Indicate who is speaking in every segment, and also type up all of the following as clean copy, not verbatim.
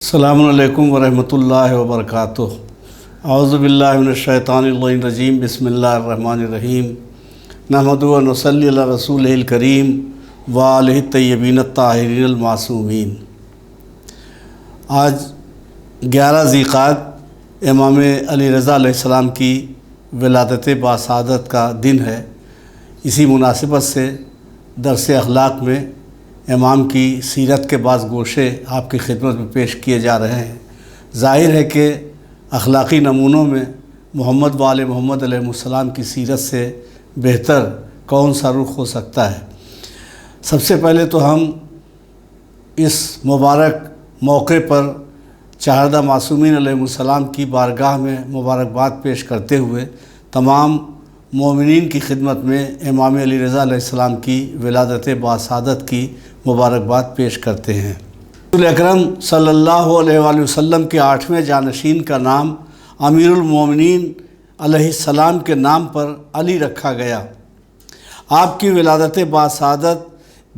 Speaker 1: السلام علیکم ورحمۃ اللہ وبرکاتہ۔ اعوذ باللہ من الشیطان الرجیم، بسم اللہ الرحمن الرحیم۔ نحمدہ و نصلی علی رسولہ الکریم وآلہ الطیبین الطاہرین المعصومین۔ آج 11 ذی القعدہ امام علی رضا علیہ السلام کی ولادت باسعادت کا دن ہے۔ اسی مناسبت سے درس اخلاق میں امام کی سیرت کے بعض گوشے آپ کی خدمت میں پیش کیے جا رہے ہیں۔ ظاہر ہے کہ اخلاقی نمونوں میں محمد و آل محمد علیہ السلام کی سیرت سے بہتر کون سا رخ ہو سکتا ہے۔ سب سے پہلے تو ہم اس مبارک موقع پر چہاردہ معصومین علیہ السلام کی بارگاہ میں مبارکباد پیش کرتے ہوئے تمام مومنین کی خدمت میں امام علی رضا علیہ السلام کی ولادت باسعادت کی مبارکباد پیش کرتے ہیں۔ رسول اکرم صلی اللہ علیہ وآلہ وسلم کے 8ویں جانشین کا نام امیر المومنین علیہ السلام کے نام پر علی رکھا گیا۔ آپ کی ولادت باسعادت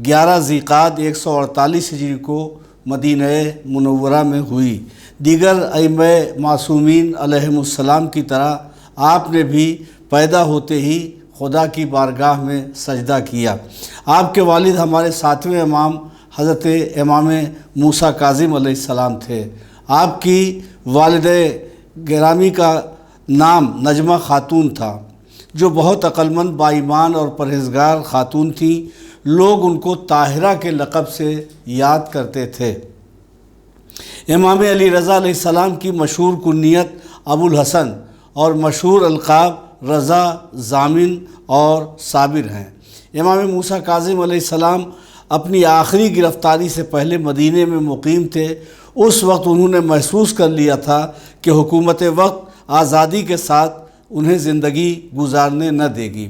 Speaker 1: 11 ذی القعدہ 148 ہجری کو مدینہ منورہ میں ہوئی۔ دیگر ائمہ معصومین علیہم السلام کی طرح آپ نے بھی پیدا ہوتے ہی خدا کی بارگاہ میں سجدہ کیا۔ آپ کے والد ہمارے 7ویں امام حضرت امام موسیٰ کاظم علیہ السلام تھے۔ آپ کی والدہ گرامی کا نام نجمہ خاتون تھا، جو بہت عقلمند با ایمان اور پرہیزگار خاتون تھیں۔ لوگ ان کو طاہرہ کے لقب سے یاد کرتے تھے۔ امام علی رضا علیہ السلام کی مشہور کنیت ابو الحسن اور مشہور القاب رضا، ضامن اور صابر ہیں۔ امام موسیٰ کاظم علیہ السلام اپنی آخری گرفتاری سے پہلے مدینہ میں مقیم تھے۔ اس وقت انہوں نے محسوس کر لیا تھا کہ حکومت وقت آزادی کے ساتھ انہیں زندگی گزارنے نہ دے گی،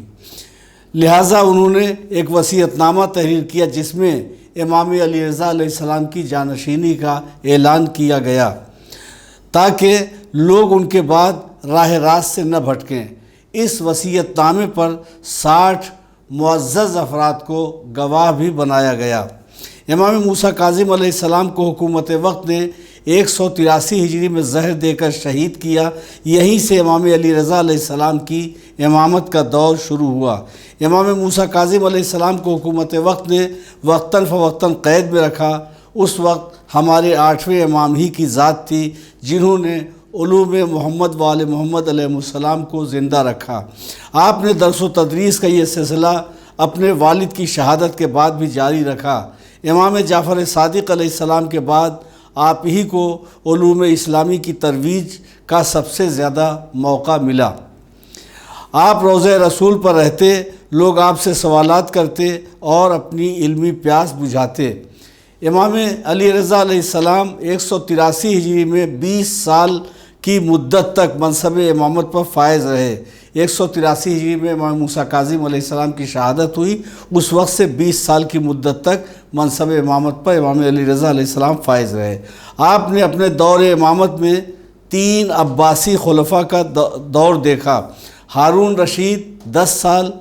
Speaker 1: لہٰذا انہوں نے ایک وصیت نامہ تحریر کیا جس میں امام علی رضا علیہ السلام کی جانشینی کا اعلان کیا گیا تاکہ لوگ ان کے بعد راہ راست سے نہ بھٹکیں۔ اس وصیت نامے پر 60 معزز افراد کو گواہ بھی بنایا گیا۔ امام موسیٰ کاظم علیہ السلام کو حکومت وقت نے 183 ہجری میں زہر دے کر شہید کیا۔ یہیں سے امام علی رضا علیہ السلام کی امامت کا دور شروع ہوا۔ امام موسیٰ کاظم علیہ السلام کو حکومت وقت نے وقتاً فوقتاً قید میں رکھا۔ اس وقت ہمارے 8ویں امام ہی کی ذات تھی جنہوں نے علوم محمد و آل محمد علیہ السلام کو زندہ رکھا۔ آپ نے درس و تدریس کا یہ سلسلہ اپنے والد کی شہادت کے بعد بھی جاری رکھا۔ امام جعفر صادق علیہ السلام کے بعد آپ ہی کو علوم اسلامی کی ترویج کا سب سے زیادہ موقع ملا۔ آپ روضہ رسول پر رہتے، لوگ آپ سے سوالات کرتے اور اپنی علمی پیاس بجھاتے۔ امام علی رضا علیہ السلام 183 ہجری میں 20 سال کی مدت تک منصب امامت پر فائز رہے۔ 183 ہجری میں امام موسیٰ کاظم علیہ السلام کی شہادت ہوئی۔ اس وقت سے 20 سال کی مدت تک منصب امامت پر امام علی رضا علیہ السلام فائز رہے۔ آپ نے اپنے دور امامت میں 3 عباسی خلفاء کا دور دیکھا۔ ہارون رشید 10 سال،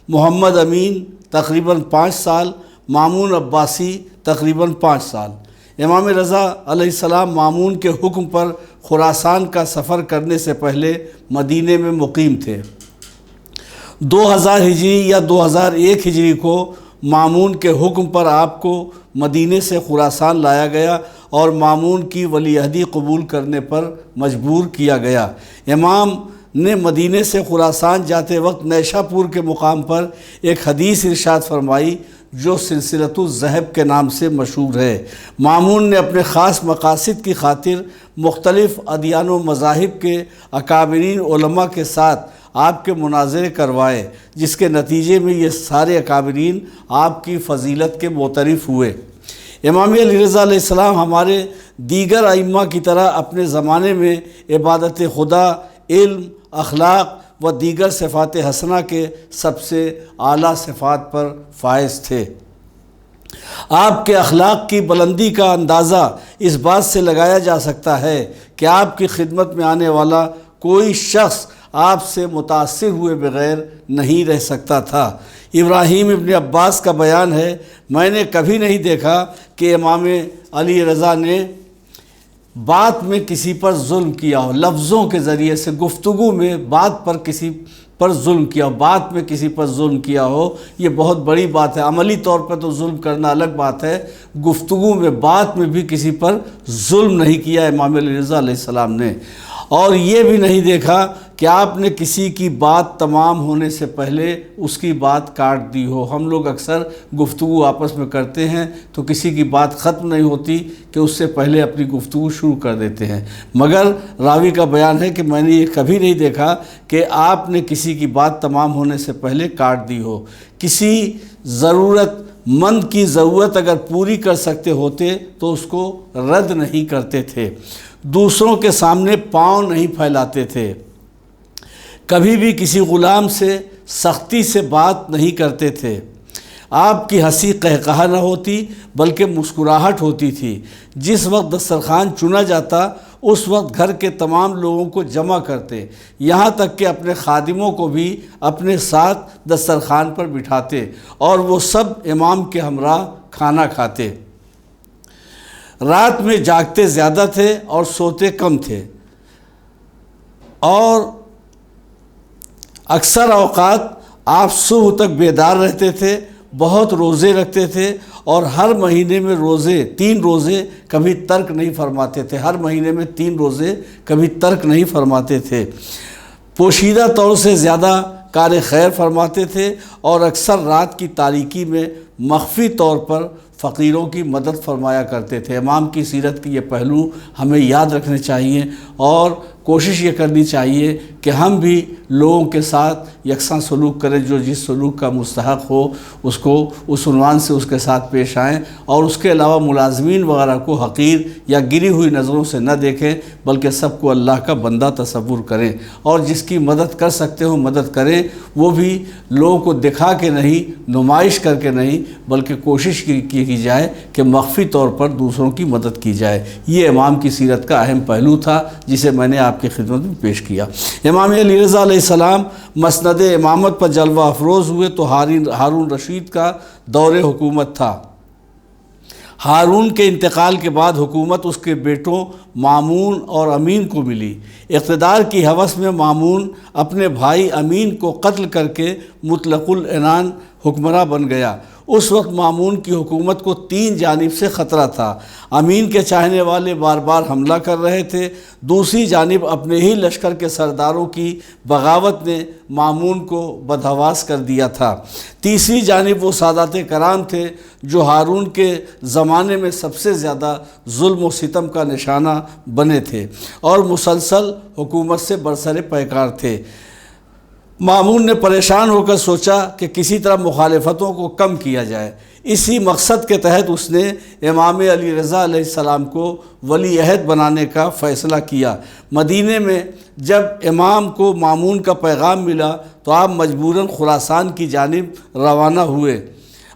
Speaker 1: محمد امین تقریباً 5 سال، مامون عباسی تقریباً 5 سال۔ امام رضا علیہ السلام مامون کے حکم پر خراسان کا سفر کرنے سے پہلے مدینہ میں مقیم تھے۔ 2000 ہجری یا 2001 ہجری کو مامون کے حکم پر آپ کو مدینہ سے خراسان لایا گیا اور مامون کی ولی عہدی قبول کرنے پر مجبور کیا گیا۔ امام نے مدینہ سے خراسان جاتے وقت نیشا پور کے مقام پر ایک حدیث ارشاد فرمائی جو سلسلۃ الذہب کے نام سے مشہور ہے۔ مامون نے اپنے خاص مقاصد کی خاطر مختلف ادیان و مذاہب کے اکابرین علماء کے ساتھ آپ کے مناظرے کروائے، جس کے نتیجے میں یہ سارے اکابرین آپ کی فضیلت کے معترف ہوئے۔ امام علی رضا علیہ السلام ہمارے دیگر ائمہ کی طرح اپنے زمانے میں عبادت خدا، علم، اخلاق و دیگر صفات حسنہ کے سب سے اعلیٰ صفات پر فائز تھے۔ آپ کے اخلاق کی بلندی کا اندازہ اس بات سے لگایا جا سکتا ہے کہ آپ کی خدمت میں آنے والا کوئی شخص آپ سے متاثر ہوئے بغیر نہیں رہ سکتا تھا۔ ابراہیم ابن عباس کا بیان ہے، میں نے کبھی نہیں دیکھا کہ امام علی رضا نے بات میں کسی پر ظلم کیا ہو، لفظوں کے ذریعے سے گفتگو میں بات پر کسی پر ظلم کیا ہو، بات میں کسی پر ظلم کیا ہو، یہ بہت بڑی بات ہے۔ عملی طور پر تو ظلم کرنا الگ بات ہے، گفتگو میں بات میں بھی کسی پر ظلم نہیں کیا امام علی رضا علیہ السلام نے۔ اور یہ بھی نہیں دیکھا کہ آپ نے کسی کی بات تمام ہونے سے پہلے اس کی بات کاٹ دی ہو۔ ہم لوگ اکثر گفتگو آپس میں کرتے ہیں تو کسی کی بات ختم نہیں ہوتی کہ اس سے پہلے اپنی گفتگو شروع کر دیتے ہیں، مگر راوی کا بیان ہے کہ میں نے یہ کبھی نہیں دیکھا کہ آپ نے کسی کی بات تمام ہونے سے پہلے کاٹ دی ہو۔ کسی ضرورت مند کی ضرورت اگر پوری کر سکتے ہوتے تو اس کو رد نہیں کرتے تھے، دوسروں کے سامنے پاؤں نہیں پھیلاتے تھے، کبھی بھی کسی غلام سے سختی سے بات نہیں کرتے تھے۔ آپ کی ہنسی قہقہہ نہ ہوتی بلکہ مسکراہٹ ہوتی تھی۔ جس وقت دسترخوان چنا جاتا اس وقت گھر کے تمام لوگوں کو جمع کرتے، یہاں تک کہ اپنے خادموں کو بھی اپنے ساتھ دسترخوان پر بٹھاتے اور وہ سب امام کے ہمراہ کھانا کھاتے۔ رات میں جاگتے زیادہ تھے اور سوتے کم تھے، اور اکثر اوقات آپ صبح تک بیدار رہتے تھے، بہت روزے رکھتے تھے اور ہر مہینے میں 3 روزے کبھی ترک نہیں فرماتے تھے، ہر مہینے میں 3 روزے کبھی ترک نہیں فرماتے تھے۔ پوشیدہ طور سے زیادہ کار خیر فرماتے تھے اور اکثر رات کی تاریکی میں مخفی طور پر فقیروں کی مدد فرمایا کرتے تھے۔ امام کی سیرت کی یہ پہلو ہمیں یاد رکھنے چاہیے اور کوشش یہ کرنی چاہیے کہ ہم بھی لوگوں کے ساتھ یکساں سلوک کریں، جو جس سلوک کا مستحق ہو اس کو اس عنوان سے اس کے ساتھ پیش آئیں، اور اس کے علاوہ ملازمین وغیرہ کو حقیر یا گری ہوئی نظروں سے نہ دیکھیں بلکہ سب کو اللہ کا بندہ تصور کریں، اور جس کی مدد کر سکتے ہو مدد کریں، وہ بھی لوگوں کو دکھا کے نہیں، نمائش کر کے نہیں، بلکہ کوشش کی جائے کہ مخفی طور پر دوسروں کی مدد کی جائے۔ یہ امام کی سیرت کا اہم پہلو تھا جسے میں نے آپ کی خدمت میں پیش کیا۔ امام علی رضا علیہ السلام مسند امامت پر جلوہ افروز ہوئے تو ہارون رشید کا دور حکومت تھا۔ ہارون کے انتقال کے بعد حکومت اس کے بیٹوں مامون اور امین کو ملی۔ اقتدار کی ہوس میں مامون اپنے بھائی امین کو قتل کر کے مطلق العنان حکمراں بن گیا۔ اس وقت مامون کی حکومت کو 3 جانب سے خطرہ تھا۔ امین کے چاہنے والے بار بار حملہ کر رہے تھے، دوسری جانب اپنے ہی لشکر کے سرداروں کی بغاوت نے مامون کو بدحواس کر دیا تھا، تیسری جانب وہ سادات کرام تھے جو ہارون کے زمانے میں سب سے زیادہ ظلم و ستم کا نشانہ بنے تھے اور مسلسل حکومت سے برسر پیکار تھے۔ مامون نے پریشان ہو کر سوچا کہ کسی طرح مخالفتوں کو کم کیا جائے۔ اسی مقصد کے تحت اس نے امام علی رضا علیہ السلام کو ولی عہد بنانے کا فیصلہ کیا۔ مدینے میں جب امام کو مامون کا پیغام ملا تو آپ مجبوراً خراسان کی جانب روانہ ہوئے۔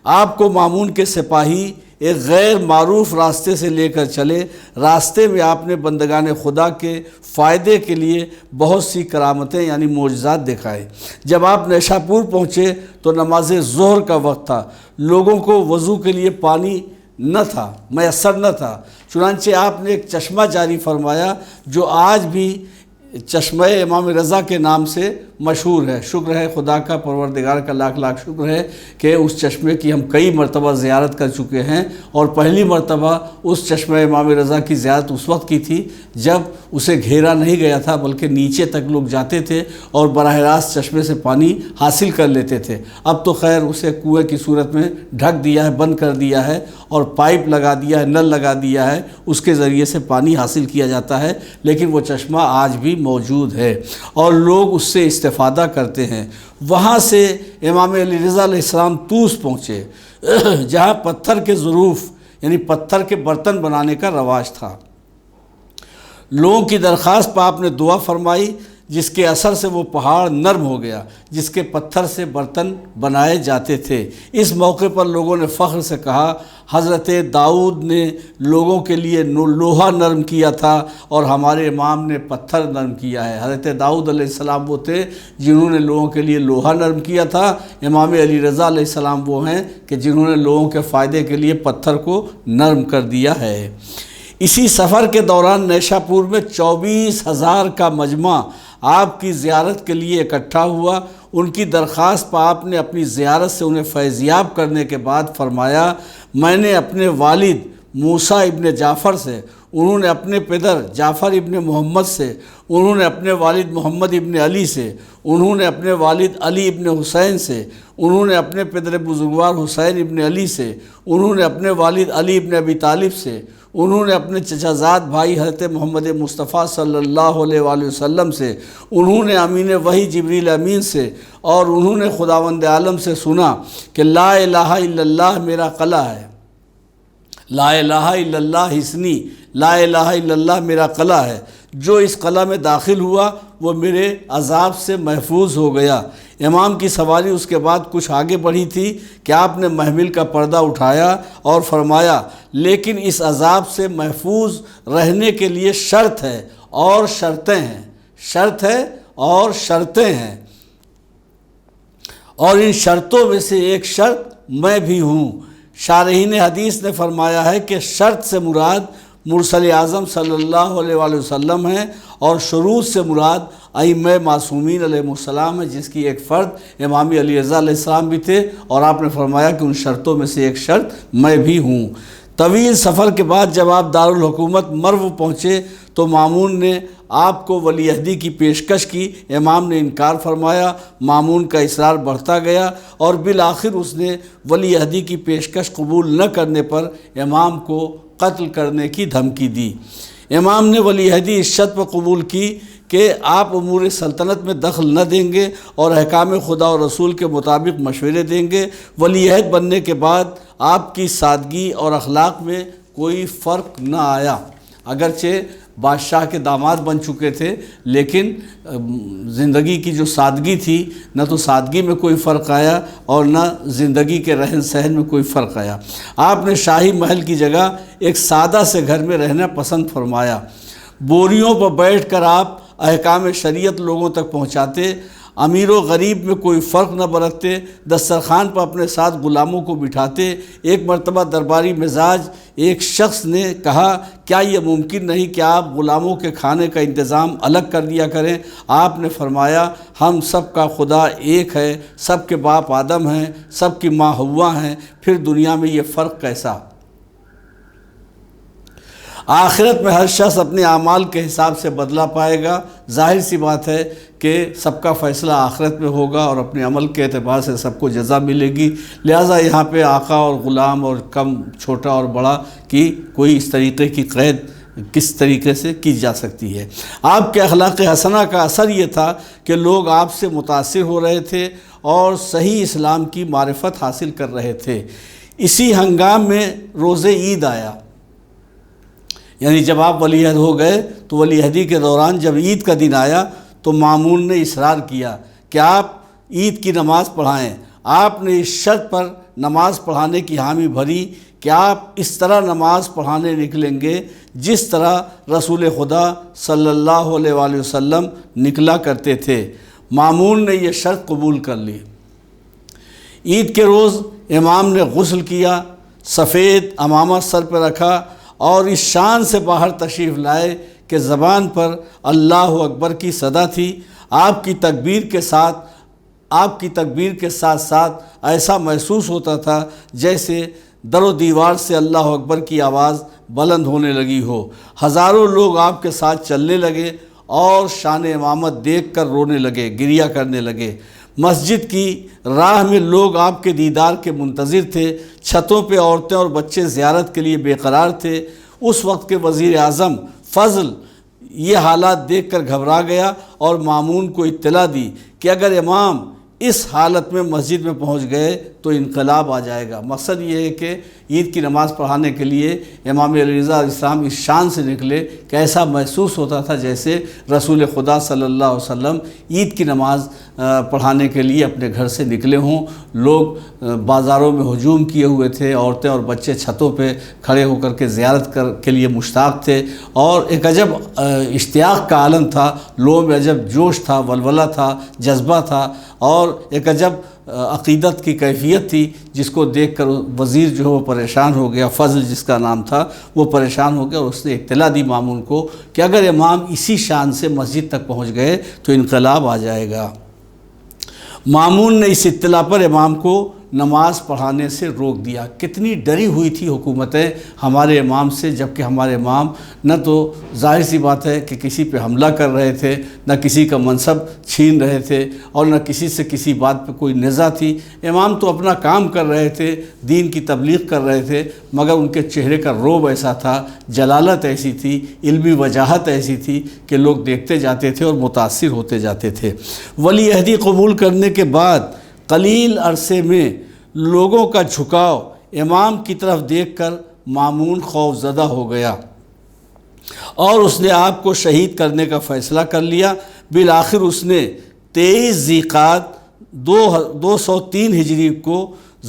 Speaker 1: آپ کو مامون کے سپاہی ایک غیر معروف راستے سے لے کر چلے۔ راستے میں آپ نے بندگان خدا کے فائدے کے لیے بہت سی کرامتیں یعنی معجزات دکھائے۔ جب آپ نیشا پور پہنچے تو نماز ظہر کا وقت تھا، لوگوں کو وضو کے لیے پانی نہ تھا، میسر نہ تھا، چنانچہ آپ نے ایک چشمہ جاری فرمایا جو آج بھی چشمہ امام رضا کے نام سے مشہور ہے۔ شکر ہے خدا کا، پروردگار کا لاکھ لاکھ شکر ہے کہ اس چشمے کی ہم کئی مرتبہ زیارت کر چکے ہیں، اور پہلی مرتبہ اس چشمہ امام رضا کی زیارت اس وقت کی تھی جب اسے گھیرا نہیں گیا تھا بلکہ نیچے تک لوگ جاتے تھے اور براہ راست چشمے سے پانی حاصل کر لیتے تھے۔ اب تو خیر اسے کنویں کی صورت میں ڈھک دیا ہے، بند کر دیا ہے اور پائپ لگا دیا ہے، نل لگا دیا ہے، اس کے ذریعے سے پانی حاصل کیا جاتا ہے، لیکن وہ چشمہ آج بھی موجود ہے اور لوگ اس سے استفادہ کرتے ہیں۔ وہاں سے امام علی رضا علیہ السلام طوس پہنچے جہاں پتھر کے ظروف یعنی پتھر کے برتن بنانے کا رواج تھا۔ لوگوں کی درخواست پر آپ نے دعا فرمائی جس کے اثر سے وہ پہاڑ نرم ہو گیا جس کے پتھر سے برتن بنائے جاتے تھے۔ اس موقع پر لوگوں نے فخر سے کہا حضرت داؤد نے لوگوں کے لیے لوہا نرم کیا تھا اور ہمارے امام نے پتھر نرم کیا ہے۔ حضرت داؤد علیہ السلام وہ تھے جنہوں نے لوگوں کے لیے لوہا نرم کیا تھا، امام علی رضا علیہ السلام وہ ہیں کہ جنہوں نے لوگوں کے فائدے کے لیے پتھر کو نرم کر دیا ہے۔ اسی سفر کے دوران نیشاپور میں 24,000 کا مجمع آپ کی زیارت کے لیے اکٹھا ہوا۔ ان کی درخواست پر آپ نے اپنی زیارت سے انہیں فیضیاب کرنے کے بعد فرمایا، میں نے اپنے والد موسیٰ ابن جعفر سے، انہوں نے اپنے پدر جعفر ابن محمد سے، انہوں نے اپنے والد محمد ابن علی سے، انہوں نے اپنے والد علی ابن حسین سے، انہوں نے اپنے پدر بزرگوار حسین ابن علی سے، انہوں نے اپنے والد علی ابن ابی طالب سے، انہوں نے اپنے چچا زاد بھائی حضرت محمد مصطفیٰ صلی اللہ علیہ وآلہ وسلم سے، انہوں نے امین وحی جبریل امین سے، اور انہوں نے خداوند عالم سے سنا کہ لا الہ الا اللہ میرا قلعہ ہے، لا الہ الا اللہ حصنی، لا الہ الا اللہ میرا قلعہ ہے، جو اس قلعہ میں داخل ہوا وہ میرے عذاب سے محفوظ ہو گیا۔ امام کی سواری اس کے بعد کچھ آگے بڑھی تھی کہ آپ نے محمل کا پردہ اٹھایا اور فرمایا، لیکن اس عذاب سے محفوظ رہنے کے لیے شرط ہے اور شرطیں ہیں، شرط ہے اور شرطیں ہیں، اور ان شرطوں میں سے ایک شرط میں بھی ہوں۔ شارحین حدیث نے فرمایا ہے کہ شرط سے مراد مرسل اعظم صلی اللہ علیہ وآلہ وسلم ہیں، اور شروط سے مراد ائمہ معصومین علیہ السلام ہے، جس کی ایک فرد امام علی رضا علیہ السلام بھی تھے، اور آپ نے فرمایا کہ ان شرطوں میں سے ایک شرط میں بھی ہوں۔ طویل سفر کے بعد جب آپ دارالحکومت مرو پہنچے تو مامون نے آپ کو ولی عہدی کی پیشکش کی، امام نے انکار فرمایا، مامون کا اصرار بڑھتا گیا، اور بالآخر اس نے ولی عہدی کی پیشکش قبول نہ کرنے پر امام کو قتل کرنے کی دھمکی دی۔ امام نے ولی عہدی اس شرط پر قبول کی کہ آپ امور سلطنت میں دخل نہ دیں گے اور احکام خدا و رسول کے مطابق مشورے دیں گے۔ ولی عہد بننے کے بعد آپ کی سادگی اور اخلاق میں کوئی فرق نہ آیا، اگرچہ بادشاہ کے داماد بن چکے تھے، لیکن زندگی کی جو سادگی تھی، نہ تو سادگی میں کوئی فرق آیا اور نہ زندگی کے رہن سہن میں کوئی فرق آیا۔ آپ نے شاہی محل کی جگہ ایک سادہ سے گھر میں رہنا پسند فرمایا۔ بوریوں پر بیٹھ کر آپ احکام شریعت لوگوں تک پہنچاتے، امیر و غریب میں کوئی فرق نہ برتتے، دسترخوان پر اپنے ساتھ غلاموں کو بٹھاتے۔ ایک مرتبہ درباری مزاج ایک شخص نے کہا، کیا یہ ممکن نہیں کہ آپ غلاموں کے کھانے کا انتظام الگ کر دیا کریں؟ آپ نے فرمایا، ہم سب کا خدا ایک ہے، سب کے باپ آدم ہیں، سب کی ماں حوا ہیں، پھر دنیا میں یہ فرق کیسا؟ آخرت میں ہر شخص اپنے اعمال کے حساب سے بدلہ پائے گا۔ ظاہر سی بات ہے کہ سب کا فیصلہ آخرت میں ہوگا اور اپنے عمل کے اعتبار سے سب کو جزا ملے گی، لہٰذا یہاں پہ آقا اور غلام اور کم چھوٹا اور بڑا کی کوئی اس طریقے کی قید کس طریقے سے کی جا سکتی ہے۔ آپ کے اخلاق حسنہ کا اثر یہ تھا کہ لوگ آپ سے متاثر ہو رہے تھے اور صحیح اسلام کی معرفت حاصل کر رہے تھے۔ اسی ہنگام میں روز عید آیا، یعنی جب آپ ولی عہد ہو گئے تو ولی عہدی کے دوران جب عید کا دن آیا تو مامون نے اصرار کیا کہ آپ عید کی نماز پڑھائیں۔ آپ نے اس شرط پر نماز پڑھانے کی حامی بھری کہ آپ اس طرح نماز پڑھانے نکلیں گے جس طرح رسول خدا صلی اللہ علیہ وآلہ وسلم نکلا کرتے تھے۔ مامون نے یہ شرط قبول کر لی۔ عید کے روز امام نے غسل کیا، سفید عمامہ سر پہ رکھا اور اس شان سے باہر تشریف لائے کہ زبان پر اللہ اکبر کی صدا تھی۔ آپ کی تکبیر کے ساتھ ساتھ ایسا محسوس ہوتا تھا جیسے در و دیوار سے اللہ اکبر کی آواز بلند ہونے لگی ہو۔ ہزاروں لوگ آپ کے ساتھ چلنے لگے اور شان امامت دیکھ کر رونے لگے، گریہ کرنے لگے۔ مسجد کی راہ میں لوگ آپ کے دیدار کے منتظر تھے، چھتوں پہ عورتیں اور بچے زیارت کے لیے بے قرار تھے۔ اس وقت کے وزیر اعظم فضل یہ حالات دیکھ کر گھبرا گیا اور مامون کو اطلاع دی کہ اگر امام اس حالت میں مسجد میں پہنچ گئے تو انقلاب آ جائے گا۔ مقصد یہ ہے کہ عید کی نماز پڑھانے کے لیے امام علی رضا علیہ السلام اس شان سے نکلے کہ ایسا محسوس ہوتا تھا جیسے رسول خدا صلی اللہ علیہ وسلم عید کی نماز پڑھانے کے لیے اپنے گھر سے نکلے ہوں۔ لوگ بازاروں میں ہجوم کیے ہوئے تھے، عورتیں اور بچے چھتوں پہ کھڑے ہو کر کے زیارت کے لیے مشتاق تھے، اور ایک عجب اشتیاق کا عالم تھا، لوگوں میں عجب جوش تھا، ولولہ تھا، جذبہ تھا، اور ایک عجب عقیدت کی کیفیت تھی جس کو دیکھ کر وزیر جو ہے وہ پریشان ہو گیا، فضل جس کا نام تھا وہ پریشان ہو گیا، اور اس نے اطلاع دی مامون کو کہ اگر امام اسی شان سے مسجد تک پہنچ گئے تو انقلاب آ جائے گا۔ مامون نے اس اطلاع پر امام کو نماز پڑھانے سے روک دیا۔ کتنی ڈری ہوئی تھی حکومتیں ہمارے امام سے، جبکہ ہمارے امام نہ تو ظاہر سی بات ہے کہ کسی پہ حملہ کر رہے تھے، نہ کسی کا منصب چھین رہے تھے، اور نہ کسی سے کسی بات پہ کوئی نزاع تھی۔ امام تو اپنا کام کر رہے تھے، دین کی تبلیغ کر رہے تھے، مگر ان کے چہرے کا روب ایسا تھا، جلالت ایسی تھی، علمی وجاہت ایسی تھی کہ لوگ دیکھتے جاتے تھے اور متاثر ہوتے جاتے تھے۔ ولی عہدی قبول کرنے کے بعد قلیل عرصے میں لوگوں کا جھکاؤ امام کی طرف دیکھ کر مامون خوف زدہ ہو گیا اور اس نے آپ کو شہید کرنے کا فیصلہ کر لیا۔ بالآخر اس نے 23 ذی القعدہ 203 ہجری کو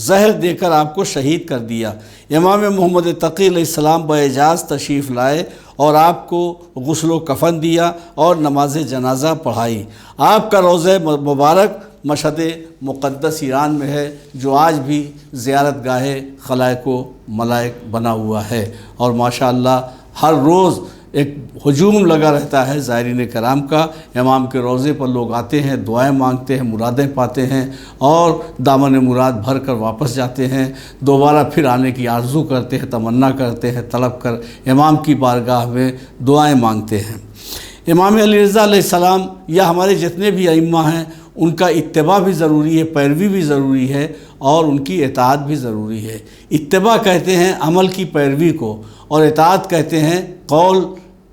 Speaker 1: زہر دے کر آپ کو شہید کر دیا۔ امام محمد تقی علیہ السلام باعجاز تشریف لائے اور آپ کو غسل و کفن دیا اور نماز جنازہ پڑھائی۔ آپ کا روضہ مبارک مشہد مقدس ایران میں ہے، جو آج بھی زیارت گاہ خلائق و ملائک بنا ہوا ہے، اور ماشاءاللہ ہر روز ایک ہجوم لگا رہتا ہے زائرین کرام کا۔ امام کے روضے پر لوگ آتے ہیں، دعائیں مانگتے ہیں، مرادیں پاتے ہیں، اور دامن مراد بھر کر واپس جاتے ہیں، دوبارہ پھر آنے کی آرزو کرتے ہیں، تمنا کرتے ہیں، طلب کر امام کی بارگاہ میں دعائیں مانگتے ہیں۔ امام علی رضا علیہ السلام یا ہمارے جتنے بھی ائمہ ہیں، ان کا اتباع بھی ضروری ہے، پیروی بھی ضروری ہے، اور ان کی اطاعت بھی ضروری ہے۔ اتباع کہتے ہیں عمل کی پیروی کو، اور اطاعت کہتے ہیں قول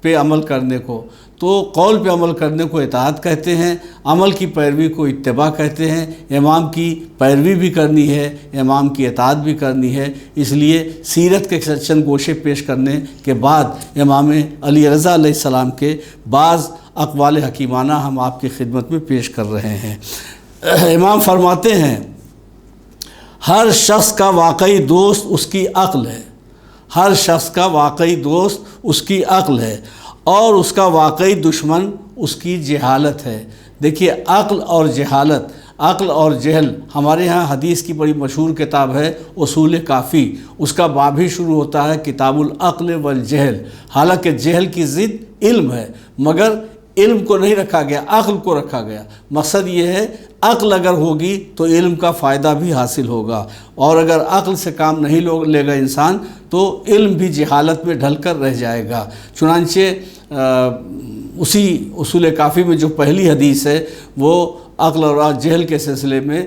Speaker 1: پہ عمل کرنے کو۔ تو قول پہ عمل کرنے کو اطاعت کہتے ہیں، عمل کی پیروی کو اتباع کہتے ہیں۔ امام کی پیروی بھی کرنی ہے، امام کی اطاعت بھی کرنی ہے۔ اس لیے سیرت کے چند گوشے پیش کرنے کے بعد امام علی رضا علیہ السلام کے بعض اقوال حکیمانہ ہم آپ کی خدمت میں پیش کر رہے ہیں۔ امام فرماتے ہیں، ہر شخص کا واقعی دوست اس کی عقل ہے، ہر شخص کا واقعی دوست اس کی عقل ہے، اور اس کا واقعی دشمن اس کی جہالت ہے۔ دیکھیے، عقل اور جہالت، عقل اور جہل، ہمارے ہاں حدیث کی بڑی مشہور کتاب ہے اصول کافی، اس کا باب ہی شروع ہوتا ہے کتاب العقل والجہل۔ حالانکہ جہل کی ضد علم ہے، مگر علم کو نہیں رکھا گیا، عقل کو رکھا گیا۔ مقصد یہ ہے عقل اگر ہوگی تو علم کا فائدہ بھی حاصل ہوگا، اور اگر عقل سے کام نہیں لے گا انسان تو علم بھی جہالت میں ڈھل کر رہ جائے گا۔ چنانچہ اسی اصول کافی میں جو پہلی حدیث ہے وہ عقل اور جہل کے سلسلے میں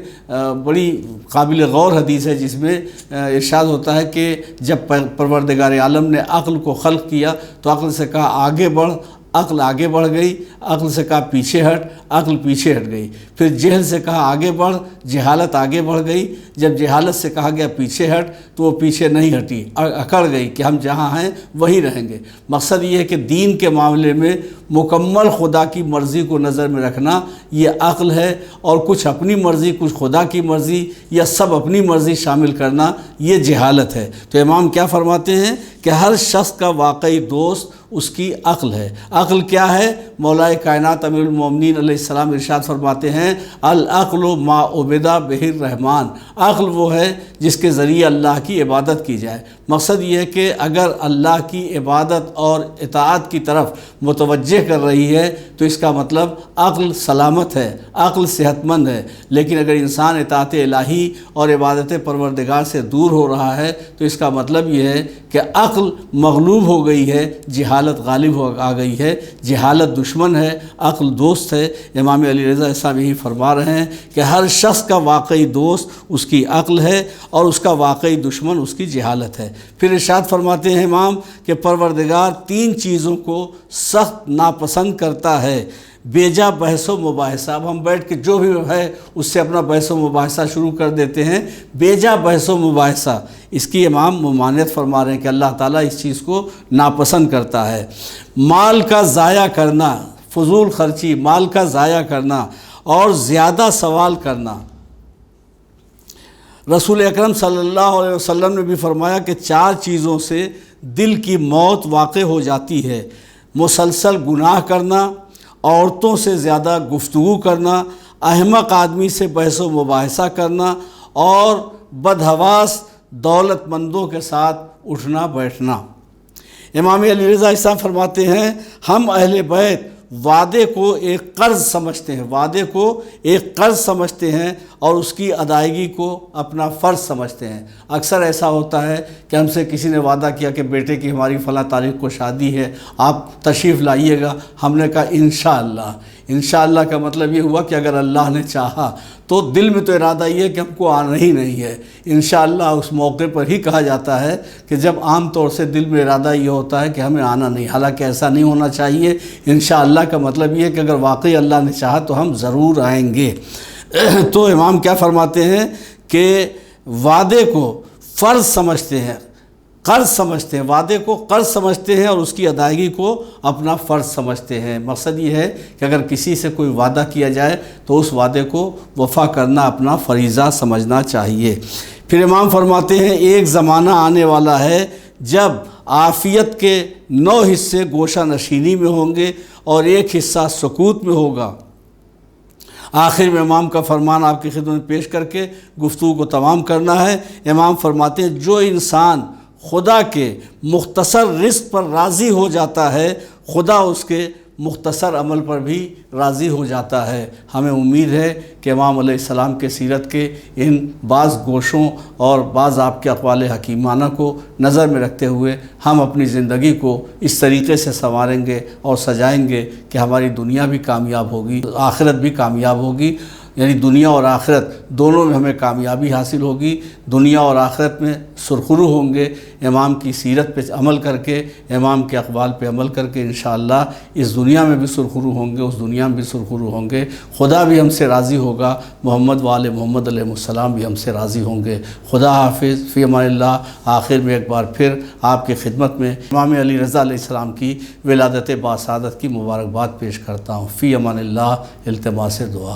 Speaker 1: بڑی قابل غور حدیث ہے، جس میں ارشاد ہوتا ہے کہ جب پروردگار عالم نے عقل کو خلق کیا تو عقل سے کہا آگے بڑھ، عقل آگے بڑھ گئی، عقل سے کہا پیچھے ہٹ، عقل پیچھے ہٹ گئی۔ پھر جہل سے کہا آگے بڑھ، جہالت آگے بڑھ گئی۔ جب جہالت سے کہا گیا پیچھے ہٹ تو وہ پیچھے نہیں ہٹی، اکڑ گئی کہ ہم جہاں ہیں وہیں رہیں گے۔ مقصد یہ ہے کہ دین کے معاملے میں مکمل خدا کی مرضی کو نظر میں رکھنا یہ عقل ہے، اور کچھ اپنی مرضی، کچھ خدا کی مرضی، یا سب اپنی مرضی شامل کرنا یہ جہالت ہے۔ تو امام کیا فرماتے ہیں کہ ہر شخص کا واقعی دوست اس کی عقل ہے۔ عقل کیا ہے؟ مولا کائنات امیر المومنین علیہ السلام ارشاد فرماتے ہیں، العقل ما عبد بہ الرحمن، عقل وہ ہے جس کے ذریعے اللہ کی عبادت کی جائے۔ مقصد یہ ہے کہ اگر اللہ کی عبادت اور اطاعت کی طرف متوجہ کر رہی ہے تو اس کا مطلب عقل سلامت ہے، عقل صحت مند ہے۔ لیکن اگر انسان اطاعت الہی اور عبادت پروردگار سے دور ہو رہا ہے تو اس کا مطلب یہ ہے کہ عقل مغلوب ہو گئی ہے، جہالت غالب آ گئی ہے، جہالت دشمن ہے، عقل دوست ہے۔ امام علی رضا صاحب یہی فرما رہے ہیں کہ ہر شخص کا واقعی دوست اس کی عقل ہے، اور اس کا واقعی دشمن اس کی جہالت ہے۔ پھر ارشاد فرماتے ہیں امام کہ پروردگار 3 چیزوں کو سخت ناپسند کرتا ہے، بیجا بحث و مباحثہ۔ اب ہم بیٹھ کے جو بھی ہے اس سے اپنا بحث و مباحثہ شروع کر دیتے ہیں، بیجا بحث و مباحثہ، اس کی امام ممانعت فرما رہے ہیں کہ اللہ تعالیٰ اس چیز کو ناپسند کرتا ہے۔ مال کا ضائع کرنا، فضول خرچی، مال کا ضائع کرنا، اور زیادہ سوال کرنا۔ رسول اکرم صلی اللہ علیہ وسلم نے بھی فرمایا کہ 4 چیزوں سے دل کی موت واقع ہو جاتی ہے: مسلسل گناہ کرنا، عورتوں سے زیادہ گفتگو کرنا، احمق آدمی سے بحث و مباحثہ کرنا اور بدحواس دولت مندوں کے ساتھ اٹھنا بیٹھنا۔ امام علی رضا السلام فرماتے ہیں ہم اہل بیت وعدے کو ایک قرض سمجھتے ہیں، وعدے کو ایک قرض سمجھتے ہیں اور اس کی ادائیگی کو اپنا فرض سمجھتے ہیں۔ اکثر ایسا ہوتا ہے کہ ہم سے کسی نے وعدہ کیا کہ بیٹے کی ہماری فلاں تاریخ کو شادی ہے، آپ تشریف لائیے گا۔ ہم نے کہا انشاءاللہ۔ انشاءاللہ کا مطلب یہ ہوا کہ اگر اللہ نے چاہا تو دل میں تو ارادہ یہ ہے کہ ہم کو آنا ہی نہیں ہے۔ انشاءاللہ اس موقع پر ہی کہا جاتا ہے کہ جب عام طور سے دل میں ارادہ یہ ہوتا ہے کہ ہمیں آنا نہیں، حالانکہ ایسا نہیں ہونا چاہیے۔ انشاءاللہ کا مطلب یہ ہے کہ اگر واقعی اللہ نے چاہا تو ہم ضرور آئیں گے۔ تو امام کیا فرماتے ہیں کہ وعدے کو فرض سمجھتے ہیں، قرض سمجھتے ہیں، وعدے کو قرض سمجھتے ہیں اور اس کی ادائیگی کو اپنا فرض سمجھتے ہیں۔ مقصد یہ ہے کہ اگر کسی سے کوئی وعدہ کیا جائے تو اس وعدے کو وفا کرنا اپنا فریضہ سمجھنا چاہیے۔ پھر امام فرماتے ہیں ایک زمانہ آنے والا ہے جب عافیت کے 9 حصے گوشہ نشینی میں ہوں گے اور ایک حصہ سکوت میں ہوگا۔ آخر میں امام کا فرمان آپ کی خدمت میں پیش کر کے گفتگو کو تمام کرنا ہے۔ امام فرماتے ہیں جو انسان خدا کے مختصر رزق پر راضی ہو جاتا ہے خدا اس کے مختصر عمل پر بھی راضی ہو جاتا ہے۔ ہمیں امید ہے کہ امام علیہ السلام کے سیرت کے ان بعض گوشوں اور بعض آپ کے اقوال حکیمانہ کو نظر میں رکھتے ہوئے ہم اپنی زندگی کو اس طریقے سے سنواریں گے اور سجائیں گے کہ ہماری دنیا بھی کامیاب ہوگی، آخرت بھی کامیاب ہوگی، یعنی دنیا اور آخرت دونوں میں ہمیں کامیابی حاصل ہوگی۔ دنیا اور آخرت میں سرخرو ہوں گے امام کی سیرت پہ عمل کر کے، امام کے اقوال پہ عمل کر کے انشاءاللہ اس دنیا میں بھی سرخرو ہوں گے، اس دنیا میں بھی سرخرو ہوں گے۔ خدا بھی ہم سے راضی ہوگا، محمد وآل محمد علیہ السلام بھی ہم سے راضی ہوں گے۔ خدا حافظ، فی امان اللہ۔ آخر میں ایک بار پھر آپ کی خدمت میں امام علی رضا علیہ السلام کی ولادت باسعادت کی مبارکباد پیش کرتا ہوں۔ فی امان اللہ، التماس دعا۔